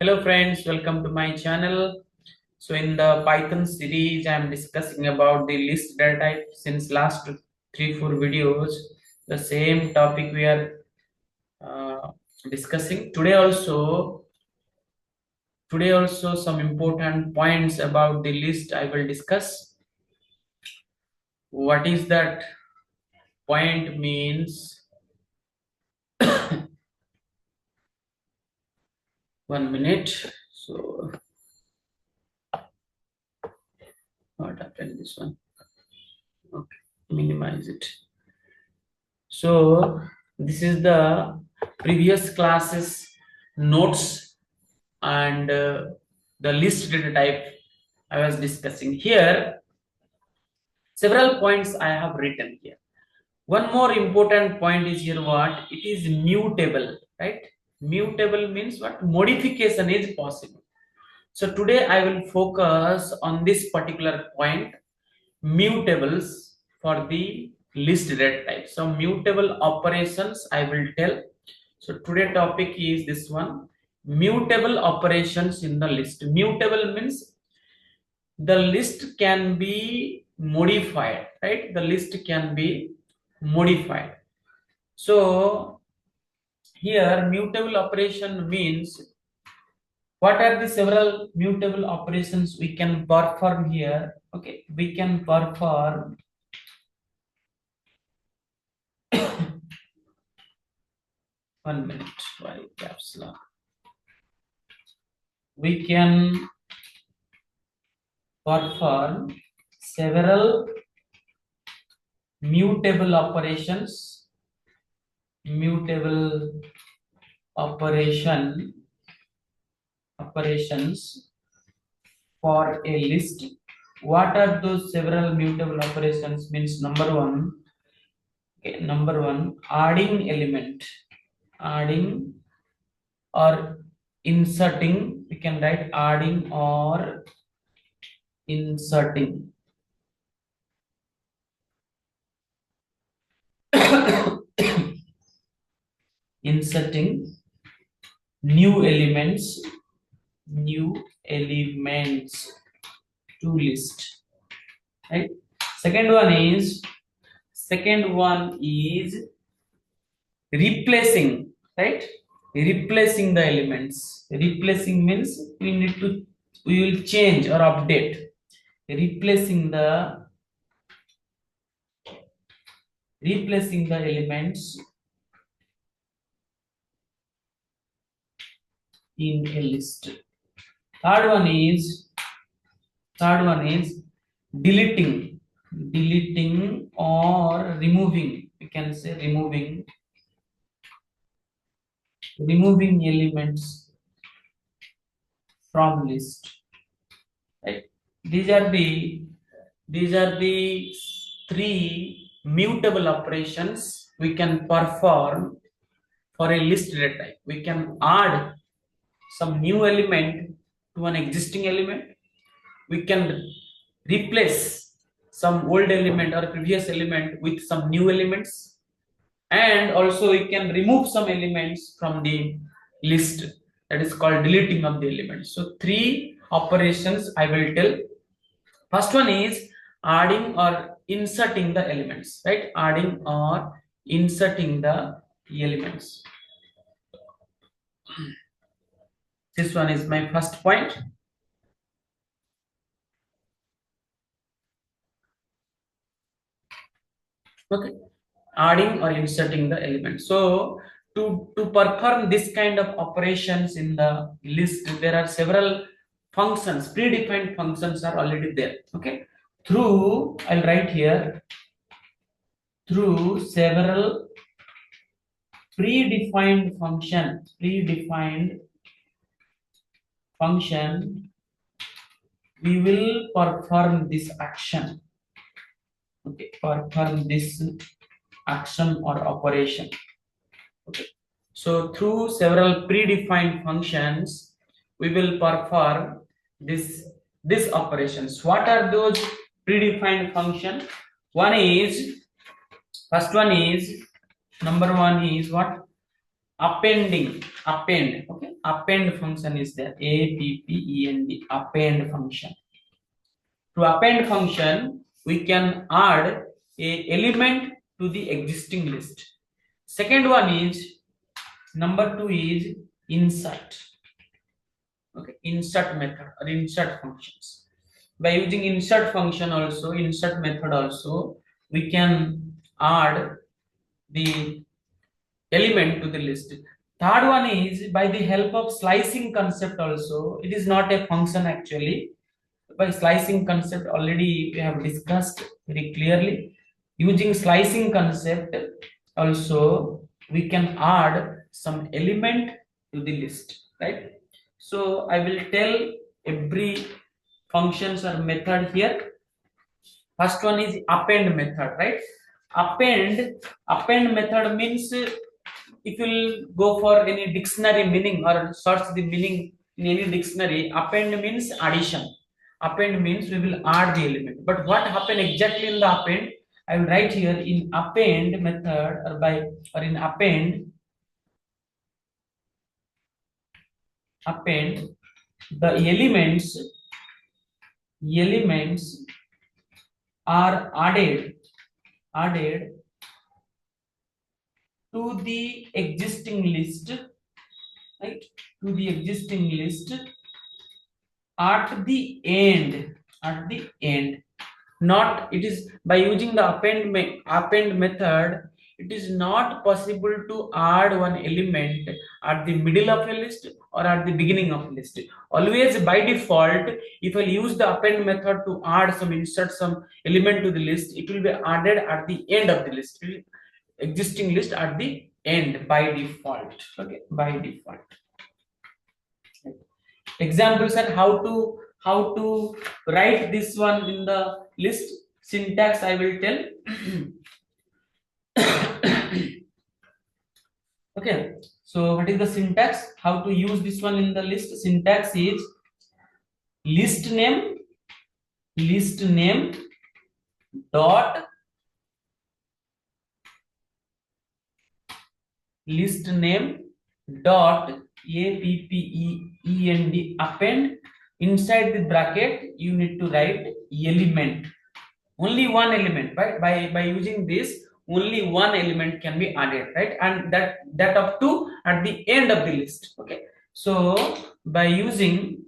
Hello friends, welcome to my channel. So in the Python series, I am discussing about the list data type. Since last 3-4 videos, the same topic we are discussing. Today also some important points about the list I will discuss. What is that point means? 1 minute. So what happened this one? Okay, minimize it. So this is the previous classes notes and the list data type I was discussing here. Several points I have written here. One more important point is here what? It is mutable, right? Mutable means what? Modification is possible. So today I will focus on this particular point, mutables for the list data type. So mutable operations I will tell. So today topic is this one, mutable operations in the list. Mutable means the list can be modified, right? The list can be modified. So here mutable operation means what are the several mutable operations we can perform here? Okay, we can perform 1 minute. Why caps lock? We can perform several mutable operations operations for a list. What are those several mutable operations? Means number one, adding element, adding or inserting. We can write adding or inserting. Inserting new elements to list, right? Second one is replacing, right? Replacing the elements. Replacing means we will change or update. Replacing the elements in a list. Third one is deleting or removing. We can say removing elements from list, right? These are the three mutable operations we can perform for a list data type. We can add some new element to an existing element. We can replace some old element or previous element with some new elements, and also we can remove some elements from the list. That is called deleting of the elements. So three operations I will tell. First one is adding or inserting the elements, right? Adding or inserting the elements. This one is my first point. Okay, adding or inserting the elements. So to perform this kind of operations in the list, there are several functions, predefined functions are already there. Okay, through, I'll write here, through several predefined function, we will perform this action. Okay, perform this action or operation. Okay, so through several predefined functions we will perform this operations. What are those predefined functions? First one is number one is what? Append. Okay, append function is there. Append, append function. To append function, we can add a element to the existing list. Second one is, number 2 is insert. Okay, insert method or insert functions. By using insert function also, insert method also, we can add the element to the list. Third one is by the help of slicing concept also. It is not a function actually. By slicing concept already we have discussed very clearly. Using slicing concept also we can add some element to the list, right? So I will tell every functions or method here. First one is append method, right? Append method means, if you will go for any dictionary meaning or search the meaning in any dictionary, append means addition. Append means we will add the element. But what happen exactly in the append? I will write here in append method or in append the elements are added to the existing list, right? To the existing list at the end. Not, it is by using the append method, it is not possible to add one element at the middle of a list or at the beginning of a list. Always by default, if I use the append method to add insert some element to the list, it will be added at the end of the list, existing list at the end by default. Okay, by default. Examples are how to write this one in the list. Syntax I will tell. Okay, so what is the syntax? How to use this one in the list? Syntax is list name dot append. Inside the bracket you need to write element, only one element, right? By using this, only one element can be added, right? And that of 2 at the end of the list. Okay, so by using,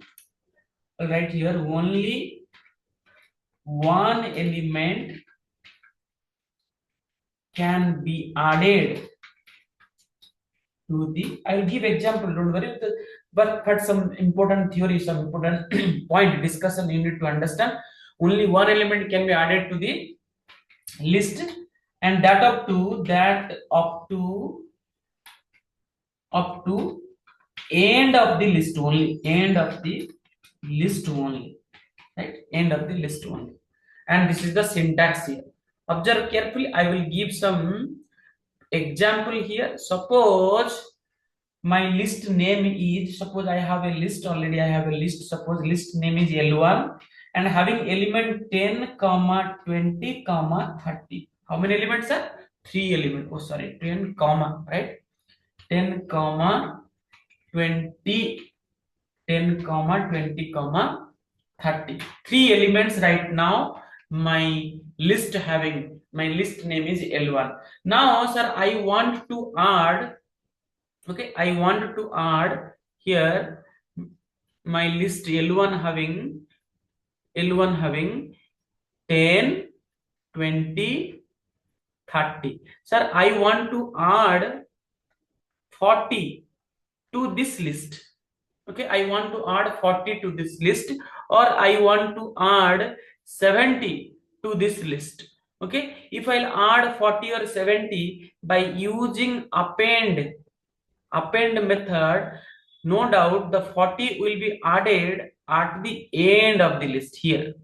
right here, only one element can be added to the, I will give example, don't worry, but some important theory, some important point discussion you need to understand. Only one element can be added to the list, and that up to end of the list only, right? End of the list only. And this is the syntax here. Observe carefully. I will give some example here. Suppose my list name is, suppose I have a list already, suppose list name is L1 and having element 10, 20, 30. How many elements are? 3 elements. Oh, sorry, 10, right? 10, 20, 10, 20, 30. 3 elements right now. My list name is L1. Now, sir, I want to add. Okay, I want to add here my list L1 having 10, 20, 30. Sir, I want to add 40 to this list. Okay, I want to add 40 to this list, or I want to add 70 to this list. Okay, if I'll add 40 or 70 by using append method, no doubt the 40 will be added at the end of the list here,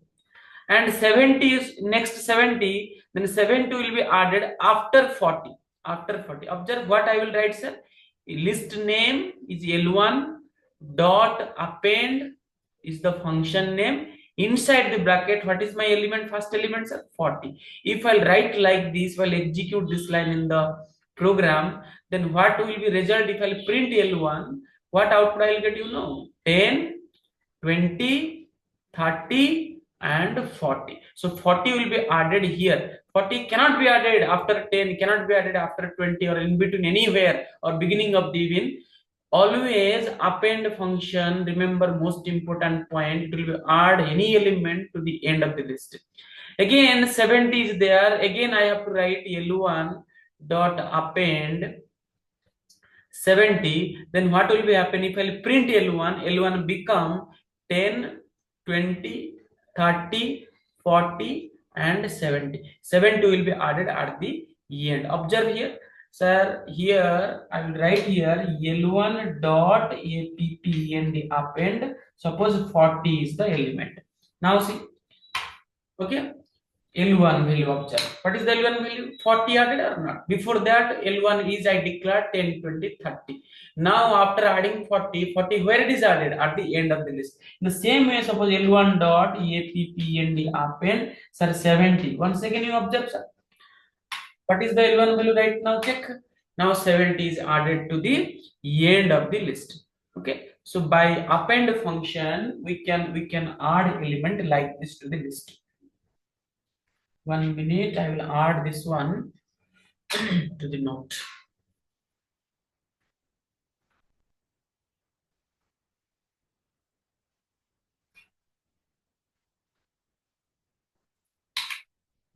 and 70 is next 70, then 70 will be added after 40. Observe what I will write, sir. List name is L1 dot append is the function name. Inside the bracket, what is my element? First element, sir, 40. If I'll write like this, while execute this line in the program, then what will be result if I'll print L1? what output I will get, you know, 10, 20, 30 and 40. So 40 will be added here. 40 cannot be added after 10, cannot be added after 20 or in between anywhere or beginning of the even. Always append function, remember most important point, it will be add any element to the end of the list. Again 70 is there, again I have to write L1 dot append 70. Then what will be happen if I print L1 become 10, 20, 30, 40 and 70. 70 will be added at the end. Observe here, sir, here I will write here L1 dot append append. Suppose 40 is the element. Now see, okay, L1 value observe. What is the L1 value? 40 added or not? Before that, L1 is I declare 10, 20, 30. Now after adding 40, 40 where it is added? At the end of the list. In the same way, suppose L1 dot append append, sir, 70. Once again you observe, sir. What is the L1 value right now? Check. Now 70 is added to the end of the list. Okay. So by append function, we can add element like this to the list. 1 minute, I will add this one to the note.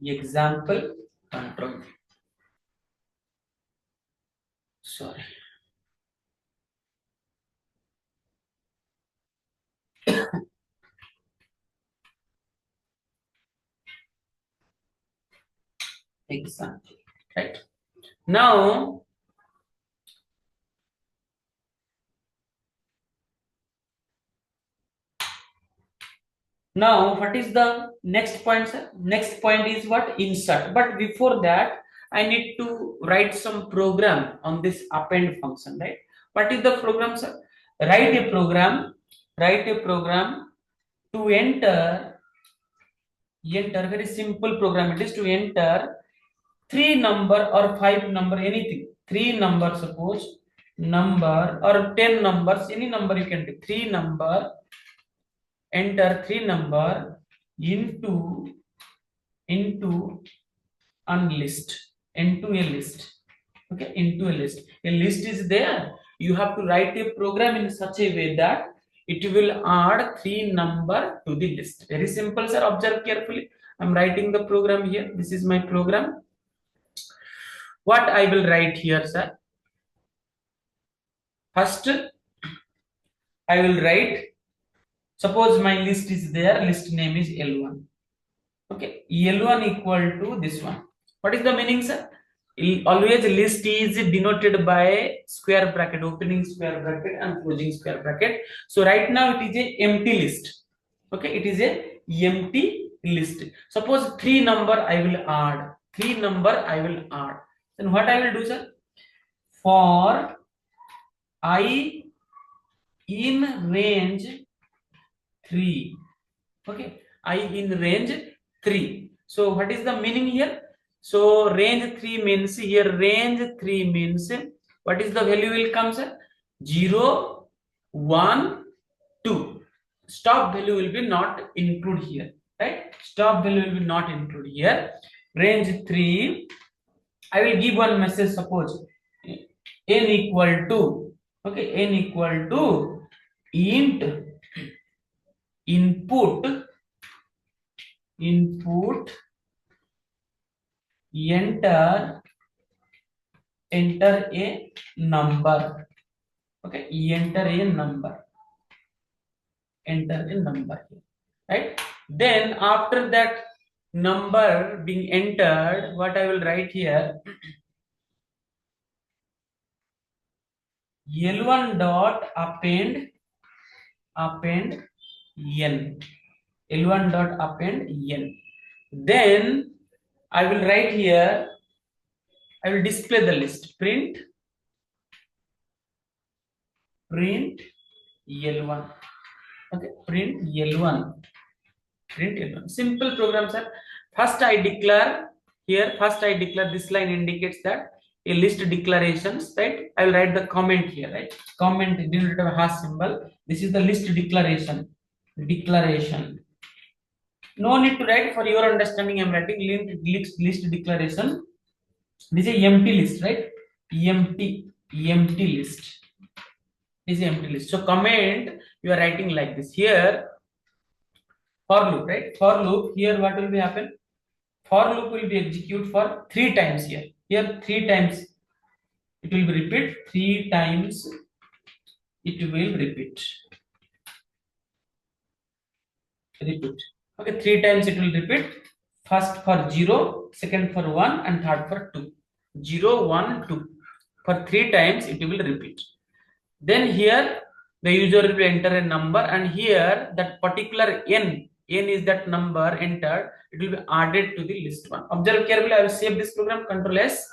Example control. Sorry. Example. Right. Now, what is the next point, sir? Next point is what? Insert. But before that, I need to write some program on this append function, right? What is the program, sir? Write a program to enter very simple program. It is to enter 3 number or 5 number, anything. 3 number, suppose number or 10 numbers, any number you can do. 3 number, enter 3 number into unlist, into a list. Okay, into a list. A list is there. You have to write a program in such a way that it will add 3 number to the list. Very simple, sir. Observe carefully. I'm writing the program here. This is my program. What I will write here, sir? First, I will write, suppose my list is there, list name is L1. Okay, L1 equal to this one. What is the meaning, sir? Always list is denoted by square bracket, opening square bracket and closing square bracket. So right now it is a empty list. Okay, it is a empty list. Suppose 3 number I will add. 3 number I will add. Then what I will do, sir? For I in range 3. Okay, I in range 3. So what is the meaning here? So range 3 means here, range 3 means what is the value will come, sir? 0, 1, 2. Stop value will be not include here, right? Stop value will be not include here. Range 3, I will give one message, suppose n equal to, okay, n equal to int input enter a number. Okay, enter a number here, right? Then after that number being entered, what I will write here, L1 dot append n, L1 dot append n. Then I will write here, I will display the list, print L1. Okay, print L1. Simple program, sir. First I declare here, this line indicates that a list declarations, right? I will write the comment here, right? Comment denoted by hash symbol. This is the list declaration. Declaration. No need to write, for your understanding. I'm writing list declaration. This is a empty list, right? Empty list. This is empty list. So comment you are writing like this. Here for loop, right? For loop, here what will be happen? For loop will be execute for 3 times here. Here 3 times it will be repeat. 3 times it will repeat. Repeat. Okay, 3 times it will repeat. First for 0, second for 1, and third for 2. 0, 1, 2. For 3 times it will repeat. Then here the user will enter a number, and here that particular n is that number entered. It will be added to the list one. Observe carefully. I will save this program. Control S.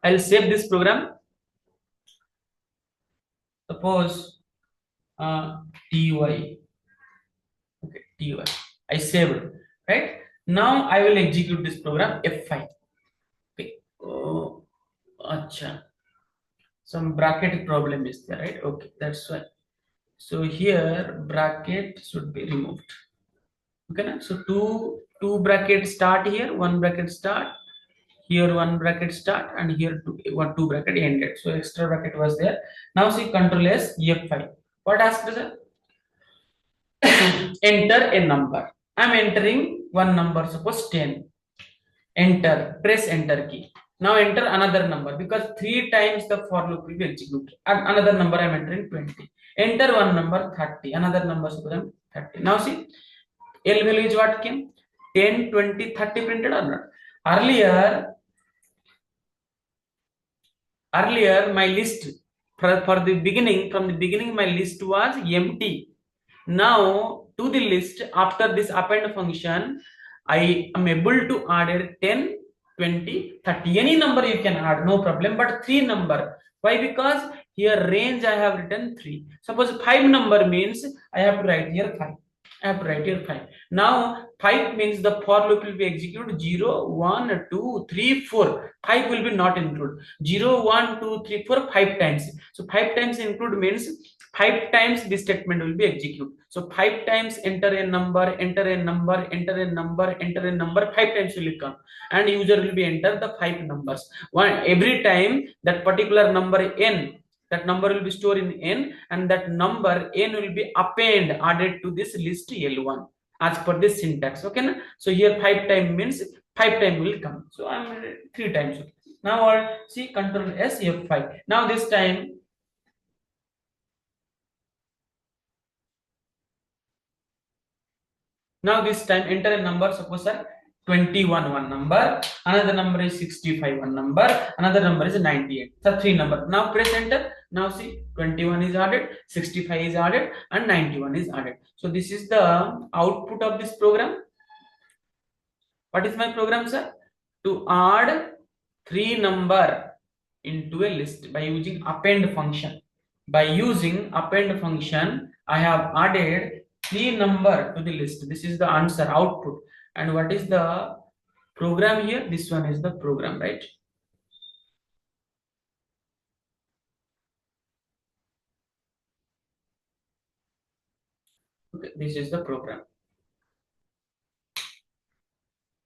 I will save this program. Suppose ty. Okay, ty. I saved. Right now I will execute this program F5. Okay. Oh, acha. Some bracket problem is there, right? Okay, that's why. So here bracket should be removed. Okay, so two brackets start here, one bracket start here, one bracket start, and here two bracket ended. So extra bracket was there. Now see Control S F5. What asked is enter a number. I'm entering one number, suppose 10. Enter, press enter key. Now enter another number, because 3 times the for loop will be executed. And another number I'm entering 20. Enter one number 30. Another number suppose 30. Now see, L value is what came? 10, 20, 30 printed or not? Earlier my list from the beginning my list was empty. Now to the list, after this append function, I am able to add 10, 20, 30. Any number you can add, no problem, but 3 number. Why? Because here range I have written 3. Suppose 5 number means I have to write here 5. I have to write here 5. Now 5 means the for loop will be executed 0, 1, 2, 3, 4. 5 will be not include. 0, 1, 2, 3, 4, 5 times. So 5 times include means 5 times this statement will be executed. So 5 times enter a number, enter a number, enter a number, enter a number, 5 times will come, and user will be enter the 5 numbers. Every time that particular number n, that number will be stored in n, and that number n will be append added to this list L1 as per this syntax. Okay, so here 5 times means 5 times will come. So I'm 3 times. Now see Control S F5. Now this time enter a number, suppose 21 one number, another number is 65 one number, another number is 98. So 3 number. Now press enter. Now see 21 is added, 65 is added, and 91 is added. So this is the output of this program. What is my program, sir? To add 3 number into a list by using append function. By using append function, I have added 3 number to the list. This is the answer output. And what is the program here? This one is the program, right? Okay, this is the program.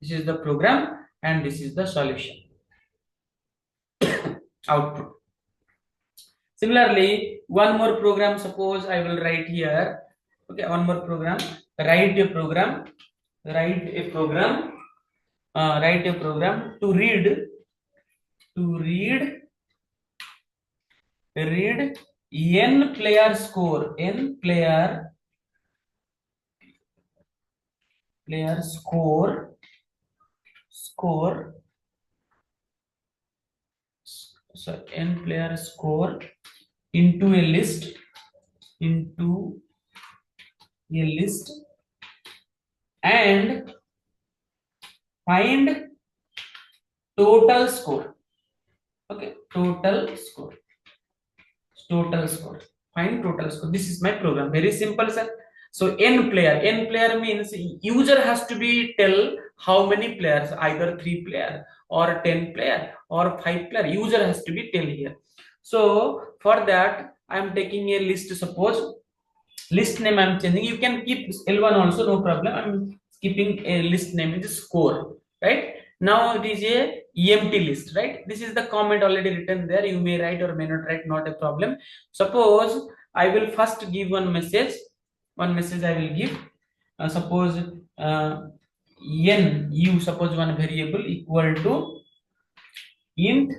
This is the program, and this is the solution. Output. Similarly, one more program, suppose I will write here. Okay, one more program. Write a program to read n player score, n player score into a list, and find total score. Okay, total score. Find total score. This is my program. Very simple, sir. So n player means user has to be tell how many players, either 3 player or 10 player or 5 player. User has to be tell here. So for that I am taking a list. Suppose list name I'm changing. You can keep L1 also, no problem. I'm keeping a list name is score, right? Now it is a empty list, right? This is the comment already written there. You may write or may not write, not a problem. Suppose I will first give one message. One message I will give. Suppose n u, suppose one variable equal to int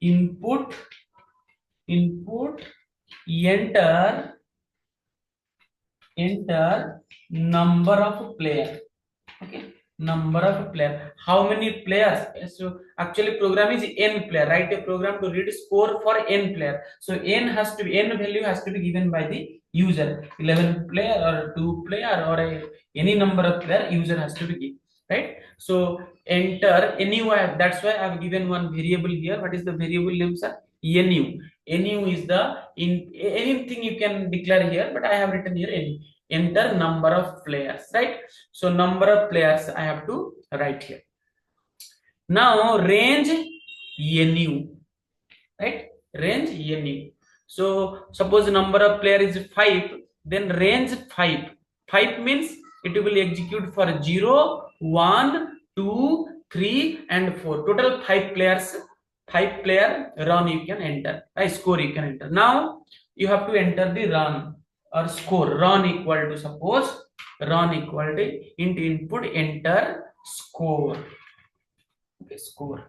input enter number of player. Okay, number of player. How many players? So actually program is n player. Write a program to read score for n player. So n value has to be given by the user. 11 player or 2 player or any number of player user has to be given. Right? So enter anywhere. That's why I've given one variable here. What is the variable name, sir? Nu. Nu is the anything you can declare here, but I have written here nu. Enter number of players, right? So number of players I have to write here. Now range nu, right? Range nu. So suppose number of player is 5, then range 5. 5 means it will execute for 0, 1, 2, 3 and 4. Total 5 players. 5 player run you can enter. Score you can enter. Now you have to enter the run or score. Run equal to, suppose run equal to int input enter score. Okay, score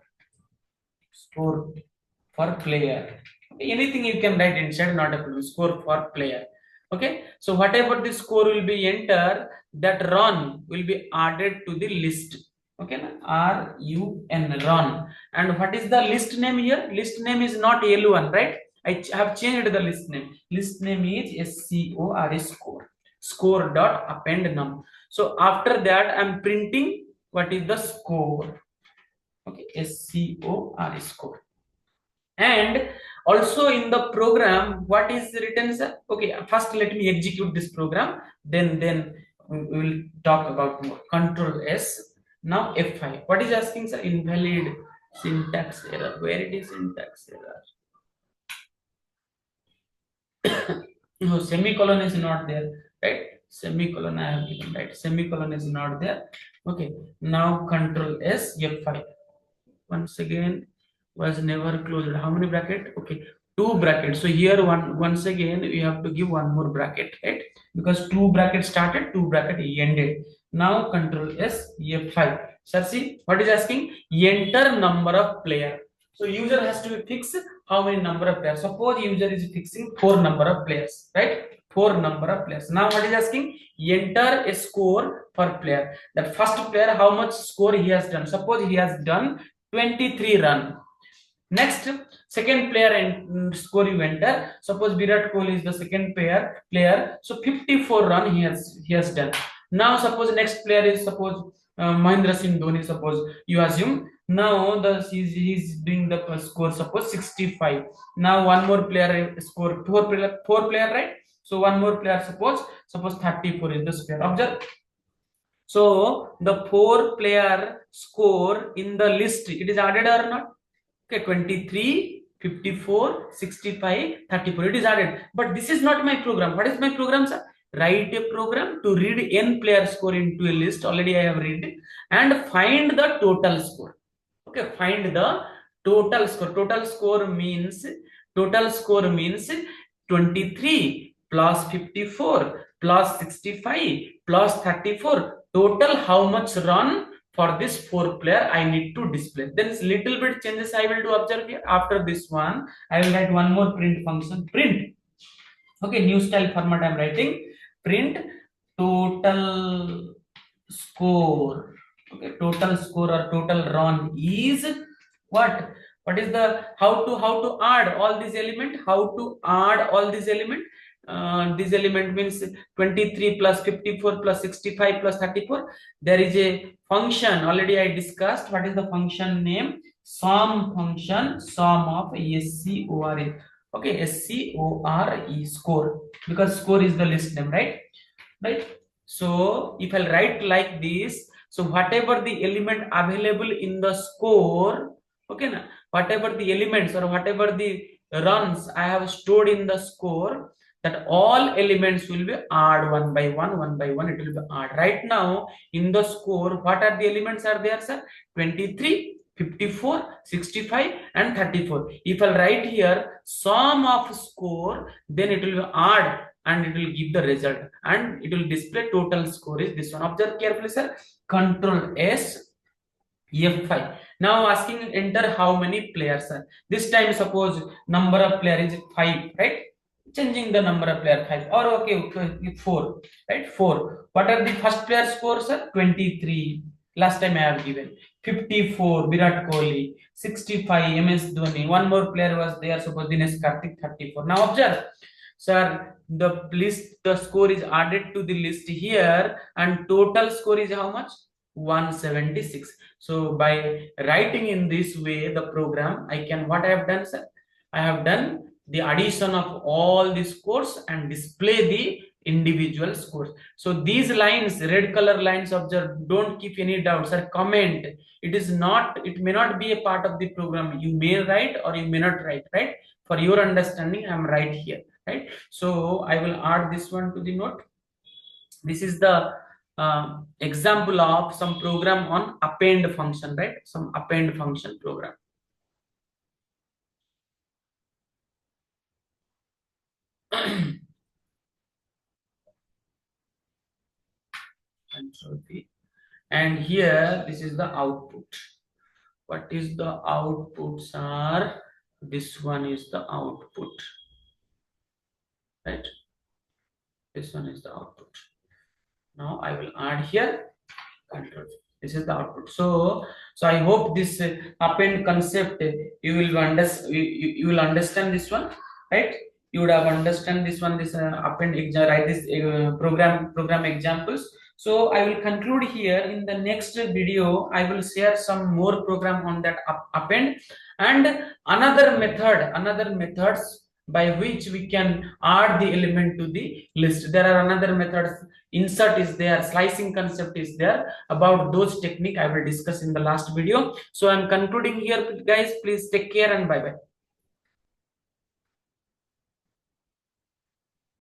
for player. Okay, anything you can write inside, not a problem. Score for player. Okay, so whatever the score will be enter, that run will be added to the list. Okay, run run. And what is the list name here? List name is not L1, right? I have changed the list name. List name is score. Score dot append num. So after that I'm printing what is the score. Okay, score. And also in the program, what is written, sir? Okay, first let me execute this program, then we will talk about more. Control S. Now F5. What is asking, sir? Invalid syntax error. Where it is syntax error? No, semicolon is not there, right? Semicolon I have given, right? Semicolon is not there. Okay, now Control S F5. Once again was never closed. How many bracket? Okay, 2 brackets. So here once again we have to give one more bracket, right? Because 2 bracket started, 2 bracket ended. Now Control S F5. Sir, see what is asking? Enter number of player. So user has to fix how many number of players. Suppose user is fixing 4 number of players, right? 4 number of players. Now what is asking? Enter a score per player. That first player, how much score he has done. Suppose he has done 23 run. Next, second player and score you enter. Suppose Virat Kohli is the second player. So 54 run he has done. Now suppose next player is suppose Mahendra Singh Dhoni. Suppose you assume now he's doing the score. Suppose 65. Now one more player score 4 player, right? So one more player suppose 34 is the square. Observe. So the 4 player score in the list, it is added or not? Okay, 23, 54, 65, 34. It is added. But this is not my program. What is my program, sir? Write a program to read n player score into a list. Already I have read and find the total score. Okay, find the total score. Total score means 23 plus 54 plus 65 plus 34. Total how much run for this 4 player I need to display. Then little bit changes I will do. Observe here. After this one, I will write one more print function. Print. Okay, new style format I am writing. Print total score. Okay, total score or total run is what? What is the how to add all these element? How to add all these element? This element means 23 plus 54 plus 65 plus 34. There is a function already I discussed. What is the function name? Sum function, sum of score. Okay, SCORE, score, because score is the list name, right? Right. So if I'll write like this, so whatever the element available in the score, okay, na, whatever the elements or whatever the runs I have stored in the score, that all elements will be add one by one, it will be add. Right now in the score, what are the elements are there, sir? 23, 54, 65 and 34. If I'll write here sum of score, then it will be add and it will give the result and it will display total score is this one. Observe carefully, sir. Control S, F5. Now asking enter how many players are. This time suppose number of player is 5, right? Changing the number of player 5 or okay 4, right? 4. What are the first player scores, sir? 23. Last time I have given 54 Virat Kohli, 65 MS Dhoni. One more player was there, suppose Dinesh Karthik, 34. Now observe, sir, the list, the score is added to the list here and total score is how much? 176. So by writing in this way the program, I can, what I have done, sir? I have done the addition of all the scores and display the individual scores. So these lines, red color lines, observe, don't keep any doubts or comment. It is not, it may not be a part of the program. You may write or you may not write, right? For your understanding, I'm right here, right? So I will add this one to the note. This is the example of some program on append function, right? Some append function program. And here this is the output. What is the outputs are? This one is the output, right? This one is the output. Now I will add here control. This is the output. So I hope this append concept you will you will understand this one, right? You would have understand this one, this append write this program examples. So I will conclude here. In the next video I will share some more program on that append and another methods by which we can add the element to the list. There are another methods, insert is there, slicing concept is there. About those technique I will discuss in the last video. So I'm concluding here, guys. Please take care and bye bye.